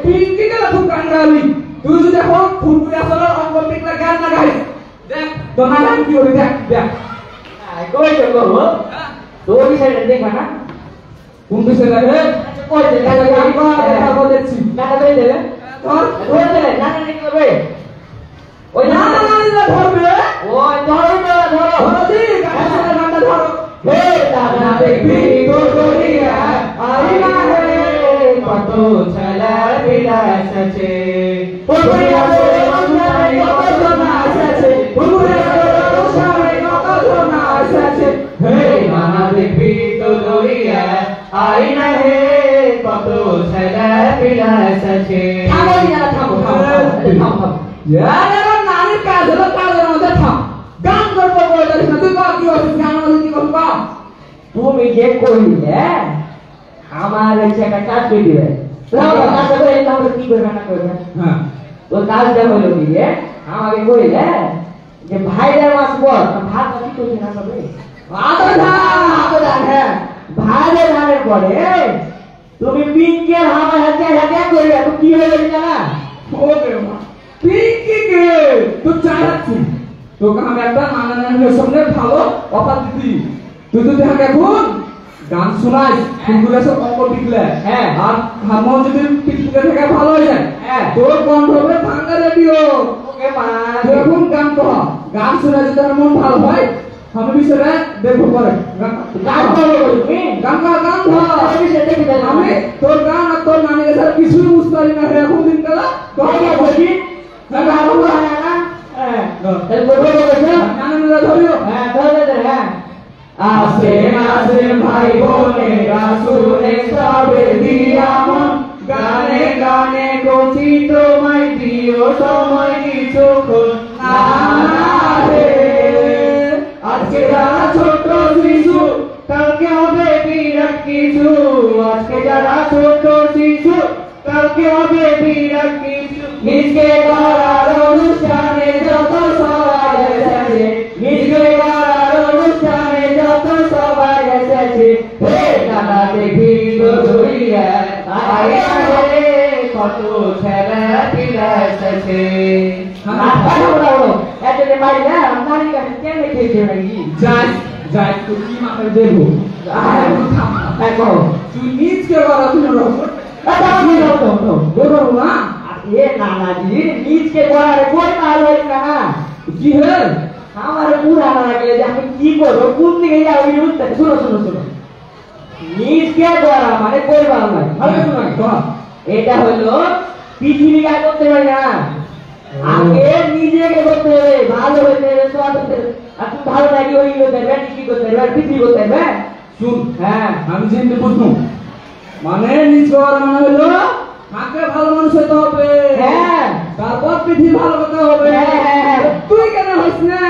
পিঙ্কি গেলে খুব কান্ডালি তুই যদি এখন ফুলপুরি আসলের অঙ্গ পিকলা গান না গাইস দেখ তোমার নাম কি হবে দেখ দেখ কই তো করবো তো বিষয়টা দেখবা না কোন বিষয় লাগে কই দে আমি বলেছি নাটা কই দেবে তোর কই দেবে নাটা কি করবে ওই না না না ধরবে ওই ধরো ধরো দি গানটা ধরো হে দাদা দেখবি তো করিয়া আই না হে কত ছেলা বিলাস আছে পুরিয়া রে মন্দাই কত নাচ আছে পুরিয়া রে সারে কত নাচ আছে হে মানা দেখবি তো করিয়া আই না হে কত ছেলা বিলাস আছে থামো यार नानी काज मধ্যে থাম গান করবো বলে তুই কা কি হচ্ছে গান বলতে কি করবা তুমি যে কইলে আমার হচ্ছে একটা কাজ করে দিবে কাজ করে তাহলে কি করবে না করবে হ্যাঁ তো কাজটা হলো কি যে আমাকে কইলে যে ভাইরা মাস পর ভাত কি করবে না করবে আদা হ্যাঁ ভাইরা ধানের পরে তুমি পিঙ্কের হাওয়া হাতে হাতে করবে তো কি হয়ে যাবে জানা ওরে মা পিঙ্কি কে তুই চাইছি তো আমি একটা নানানের সামনে ভালো অফার দিতি তুই তো দেখা এখন গান শোনাই ফুলগুলো সব অঙ্ক পিকলে হ্যাঁ আর হারমোন যদি পিকলে থেকে ভালো হয়ে যায় হ্যাঁ তোর কণ্ঠ হবে ভাঙা রেডিও ওকে মা যখন গান কর গান শুনে যদি তার মন ভালো হয় আমি বিষয়ে দেখবো পরে গান করবো তুমি গান ধর আমি তোর গান আর তোর নানির সাথে কিছুই বুঝতে পারি না এখন দিন কালা তোর বলছি আসে আসে ভাই বোনেরা শুনে সবে দিয়া মন গানে গানে গতি তোমায় দিও সময় কিছুক্ষণ আজকে যারা ছোট শিশু কালকে হবে বিরাট কিছু আজকে যারা ছোট শিশু কালকে হবে বিরাট কিছু নিজকে করার অনুষ্ঠানে যত সবাই এসেছে নিজকে করার অনুষ্ঠানে যত সবাই এসেছে হে দাদা দেখি তো ধরিয়া আরে আরে কত ছেলে পিলা এসেছে এত যে মারি না মারি কাছে কেন খেয়েছে নাকি যাই তো কি মাথায় দেবো এখন তুই নিজকে করা তুই না এ নানাজি নিজকে করার কোন মাল হইল না কি হে আমার পুরা না লাগে যে আমি কি করবো কোন দিকে যাবো বুঝতে শুনো শুনো শুনো নিজকে করা মানে করবার নয় ভালো শোনা এটা হলো পৃথিবী কাজ করতে পারি না আগে নিজেকে করতে হবে ভালো হইতে হবে সব হইতে হবে আর তুমি ভালো নাকি ওই করতে হবে কি করতে হবে পৃথিবী করতে হবে শুন হ্যাঁ আমি যেটা বুঝলাম মানে নিজ করা মানে হলো আগে ভালো মানুষ হতে হবে হ্যাঁ তারপর পৃথিবী ভালো করতে হবে হ্যাঁ তুই কেন হইস না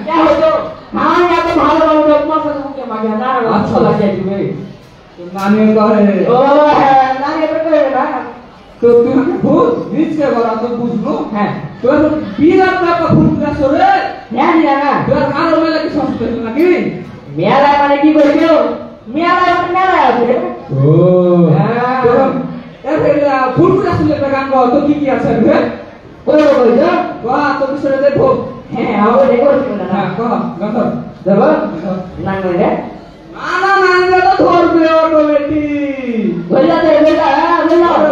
क्या हो तो हां या तो ভালো ভালো লোক মাথা মুখে মাগে না আচ্ছা লাগে তুমি নানি করে ও হ্যাঁ নানি এটা করে না তো তুই ভূত নিজকে করা তো বুঝলো হ্যাঁ তোর বিরাট টাকা ফুলগুলা সরে হ্যাঁ না তোর আরো মেলা কি সমস্যা হইছে নাকি মেলা মানে কি কইছো মেলা মানে মেলা আছে ও হ্যাঁ এফেলা ফুলগুলা শুনলে একটা গান গাও তো কি আছে রে ওই কইছো বাহ তো বিষয়ে দেখো হ্যাঁ আও দেখো না হ্যাঁ কহ গাও দেব না কইলে না না তো ধরবে অটোমেটিক বলতে বেটা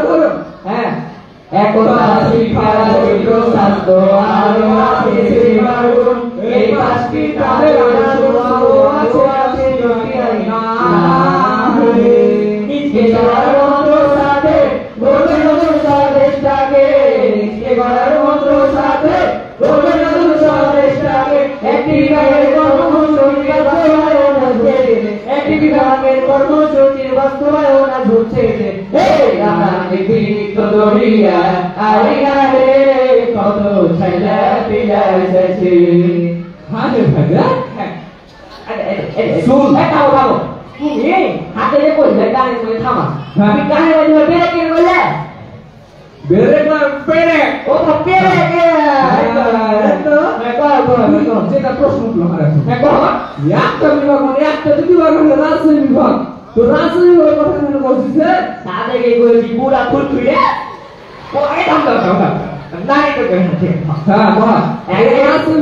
বলো হ্যাঁ একতা শিক্ষার হইল শাস্ত্র আর আছে জীবন এই পাঁচটি তাদের শোনাবো আছে না নিজকে করার মন্ত্র সাথে বলবে নতুন স্বদেশটাকে নিজকে করার মন্ত্র সাথে বলবে নতুন স্বদেশটাকে একটি গায়ের কর্মসূচির বাস্তবায়ন হচ্ছে একটি বিভাগের কর্মসূচির বাস্তবায়ন হচ্ছে এই আমার দেখি তো দরিয়া আরে গায়ে কত ছেলে পিলা এসেছে হ্যাঁ রে ভাইরা শুন খাও খাও তুমি হাতে যে কইলে গানে কই থামা তুমি গানে বলে বেরে কে বলে বেরে না বেরে ও তো বেরে কে তো যেটা প্রশ্ন উঠলো আমার এখন হ্যাঁ কো একটা বিভাগ মানে একটা যদি বিভাগ হলো রাজশাহী বিভাগ তো রাসুল ওই কথা মনে করছিস তা দেখে কইছি পুরা ফুল ফিরে ও এই দাম নাই তো কেন ঠিক হ্যাঁ বাহ এই রাসুল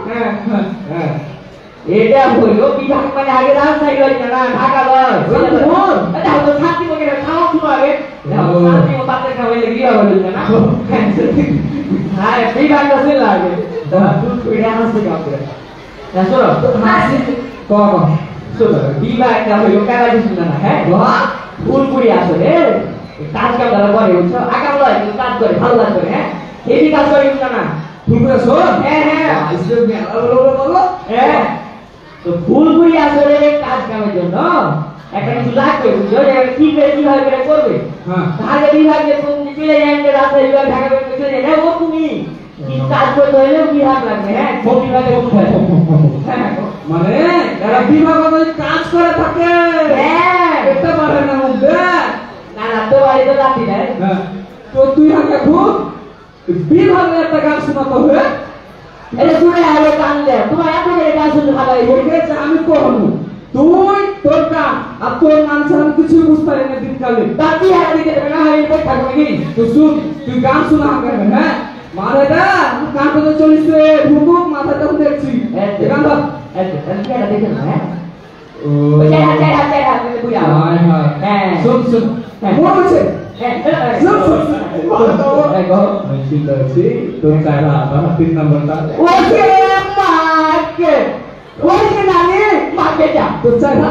হ্যাঁ এটা হইলো বিভাগ মানে আগে রাজশাহী লই না ঢাকা লয় এটা হলো শান্তি মনে খাওয়া শুনো আগে শান্তি মতো পাতে খাওয়াইলে বিয়া হইল না হ্যাঁ বিভাগ তো ছিল আগে দুধ কইরা হাসতে কাপড়ে না শোনো হাসি ক শোনো বিভাগটা হইলো কারা দিছিল না হ্যাঁ ফুলপুরি আসলে কাজ কাম দ্বারা করে বুঝছো আগাম লয় কাজ করে ভালো কাজ করে হ্যাঁ হেভি কাজ করে না ফুলপুরি শোন হ্যাঁ হ্যাঁ আইসে মেলা বলো হ্যাঁ তো ফুলপুরি আসলে কাজ কামের জন্য একটা কিছু লাগবে বুঝছো যে কি করে কিভাবে করে করবে হ্যাঁ তাহলে বিভাগে তুমি চলে যান যে রাস্তায় বিভাগ ঢাকা করে চলে যান ও তুমি কি কাজ করতে হলে বিভাগ লাগবে হ্যাঁ কোন বিভাগে কোথায় হ্যাঁ মানে এরা বিভাগ কাজ করে থাকে হ্যাঁ এটা পারে না মধ্যে না না তো বাড়ি তো রাতি না হ্যাঁ তো তুই আগে খুব বিভাগে একটা গান শোনাতে হবে এটা শুনে আলো কান দে তোমার এত করে গান শুনতে ভালো লাগে বলবে যে আমি করবো তুই তোর গান আর তোর গান ছাড়া আমি কিছুই বুঝতে পারি না দিনকালে তাতি আর দিতে দেবে না এই বই থাকবে নাকি তো শুন তুই গান শোনা আগে হ্যাঁ মাথাটা গান তো চলিছে ভুকুক মাথাটা দেখছি গান দাও এটা দেখে না হ্যাঁ ও ওই হাতে বুঝা হায় হায় হ্যাঁ শুন শুন মনে হচ্ছে হ্যাঁ শুন শুন আমি চিন্তা করছি তোর চাইরা আমার 3 নম্বরটা ওকে মাকে ওকে নানি মাকে যা তোর চাইরা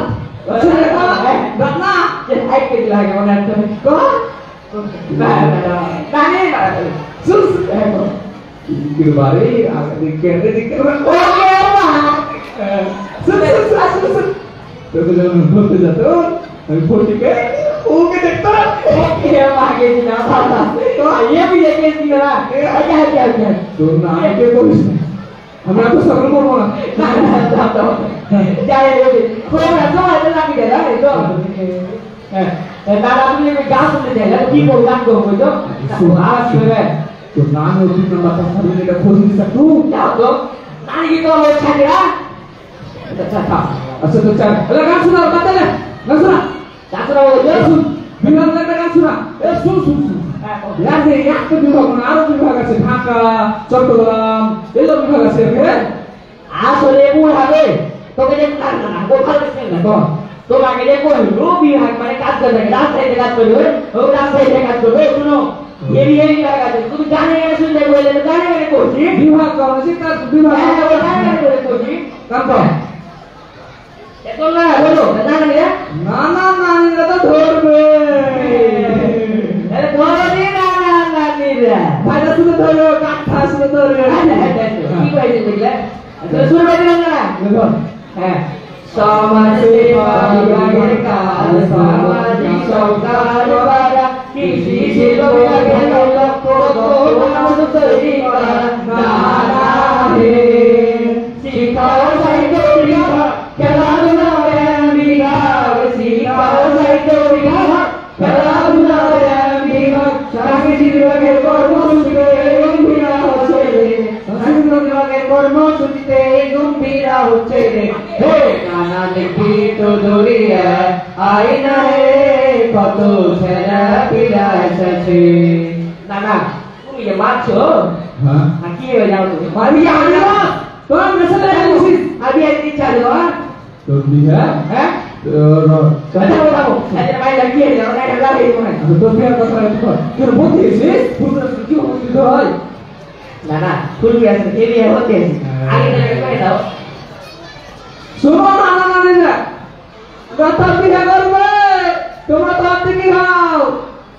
না যে হাই কে লাগে মনে আছে কো নানি শুন কি বারে আগে কেটে দিকে ওকে মা শুন শুন শুন তোকে যখন বলতে যেত আমি ফটিকে ওকে দেখতাম ওকে মাকে না ভালো তো ये भी लेके दिया क्या তোর না আমাকে বলিস না আমরা তো সকাল করবো না যাই রে কোন না তো এটা লাগি দে রে তো হ্যাঁ দাদা আপনি আমি গান শুনতে চাই কি বল গান করবো তো আওয়াজ হবে তোর নাম ও 3 নম্বরটা সামনে এটা খোঁজ দিছ তুই যাও তো নানি কি তো লোক ছাড়া আচ্ছা তো চল এলা গান শোনা বাতা না গান শোনা তাছাড়া ওই যে শুন বিভাগ একটা গান শোনা এ শুন শুন শুন ইয়াতে একটা বিভাগ না আরো বিভাগ আছে ঢাকা চট্টগ্রাম এলো বিভাগ আছে রে আসলে মূল হবে তোকে যে না না ও ভালো লাগছে না তো তোমাকে যে কই রবি হাক মানে কাজ করবে রাস্তায় কাজ করবে ও রাস্তায় কাজ করবে শুনো এই কাজ আছে তুমি জানে না শুনতে বলে জানে না করছি বিভাগ আছে কাজ বিভাগ জানে না করে করছি কাম কর এত না বলো জানে না না না না না তো ধরবে আরে ধরে না না না নিরা ভাইরা শুনে ধরো কাঠা শুনে ধরবে কি কইছে দেখলে শুরু করে দিলাম না ধর হ্যাঁ সমাজ বিভাগের কাজ সামাজিক সংস্কার বাড়া কৃষি শিল্প বিভাগের লক্ষ্য মানুষ তৈরি করা নানা হে শিক্ষা ও সাহিত্য বিভাগ খেলাধুলা বিভাগ শিক্ষা ও সাহিত্য বিভাগ খেলাধুলা বিভাগ সাংস্কৃতিক বিভাগের কর্মসূচিতে গম্ভীরা হচ্ছে সাংস্কৃতিক বিভাগের কর্মসূচিতে গম্ভীরা হচ্ছে হে নানা দেখি তো দরিয়া আইনা হে কত ছেলা পিলা এসেছে নানা তুমি যে মারছো হ্যাঁ আর কি হয়ে যাও তুমি আমি আলো তোর মেসেজ আইছিস আমি একদিন চালু তোর বিহা হ্যাঁ তোর কথা বলবো এটা ভাই লাগিয়ে দাও না এটা লাগিয়ে মনে তোর বিহার কথা কর তোর বলছিস পুরো কি হচ্ছে হয় না না ফুল বিয়া আছে কে বিয়া হতে আগে থেকে করে দাও শোনো নানা নানিরা কথা বিহা করবে তোমরা তো আপনি কি খাও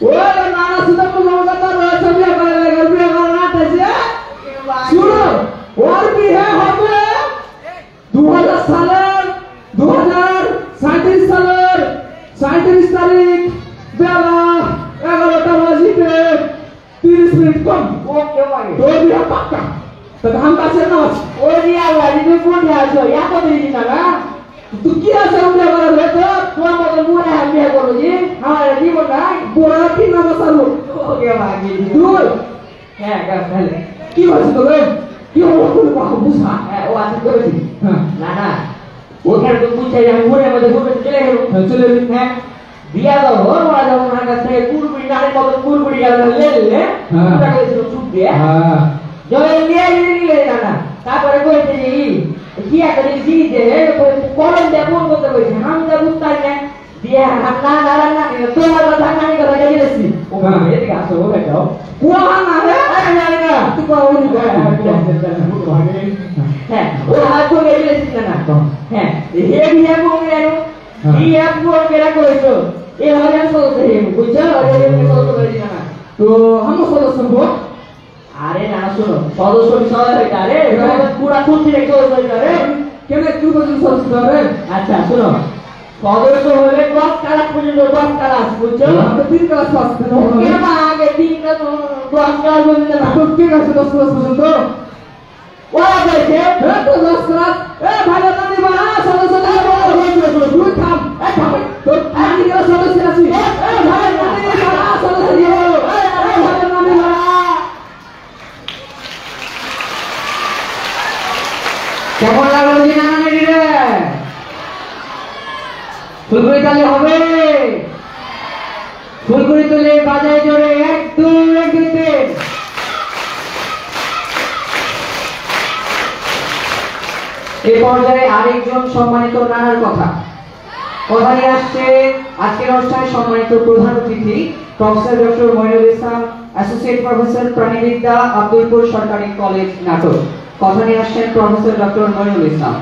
ওই নানা সুদা তোমার কথা রয়েছে বিয়া করে লাগবে বিয়া করে না তাছে শুনো ওর বিয়ে হবে 2000 সালের 2037 সালের 37 তারিখ বেলা 11টা বাজিতে 30 মিনিট কম ওকে ভাই তোর বিয়ে পাক্কা তো ধান কাছে না ওই দিয়া ভাই তুমি কোন আছো এত দিন না তুই কি আছে বিয়ে করার রে তো তোমার মতো মুড়ে হাত বিয়ে করবো জি আমার জীবন নাই বড় কি নাম সারু ওকে ভাই তুই হ্যাঁ তাহলে কি হয়েছে তোরে কি হলো তোর বাবা বুঝা হ্যাঁ ও আছে করেছি হ্যাঁ না না ওখানে তো বুঝাই আমি ঘুরে মধ্যে ঘুরে চলে গেল চলে এলি। হ্যাঁ দিয়া দাও ওরা যখন আমার কাছ থেকে কুড়কুড়ি নানের মতো কুড়কুড়ি গেল লেলে হ্যাঁ। ওটা করেছিল চুপ দিয়ে হ্যাঁ জয় নিয়ে নিলে না তারপরে কইছে কি একটা জিনিস যে কলম দিয়ে ফোন করতে কইছে আমি তো বুঝতাম না দিয়ে হান্না না তোমার কথা নানি কথা গেছি ও মা এদিকে আসো ও বেটাও কুয়া না রে না না তুই কুয়া ওই হ্যাঁ ও হাত করে গেছিস না হ্যাঁ হে বিয়া কোন এনো বিয়া কোন কেরা কইছো এ হাজার বলতে হে বুঝছো আরে এমনি বলতে পারি না তো আমি সদস্য হবো। আরে না শোনো সদস্য বিষয় হইতা রে পুরা খুঁজছি রেখে হইতা রে কেন তুই বলছিস সদস্য হবে? আচ্ছা শোনো সদস্য হলে 10 ক্লাস পর্যন্ত 10 ক্লাস বুঝছো আমাকে 3 ক্লাস আসতে হবে। কেন আগে 3 ক্লাস 10 ক্লাস পর্যন্ত না তো কে আছে 10 ক্লাস পর্যন্ত? ওরা কইছে তো 10 ক্লাস ভালো না দিবা সদস্য দিবা তুই থাম থাম তো আমি গেল সদস্য আছি ভালো না দিবা সদস্য দিও ভালো না দিবা। কেমন লাগলো যে নানা নেডি রে ফুলকুড়ি তালে হবে ফুলকুড়ি তুলে বাজায় জোরে 1 2 1 2 3 এই পর্যায়ে আরেকজন সম্মানিত নানার কথা নিয়ে আসছে আজকের অনুষ্ঠানে সম্মানিত প্রধান অতিথি professor doctor Moinul Islam associate professor প্রাণীবিদ্যা Abdulpur সরকারি কলেজ নাটোর। কথা নিয়ে আসছেন প্রফেসর ডক্টর মইনুল ইসলাম।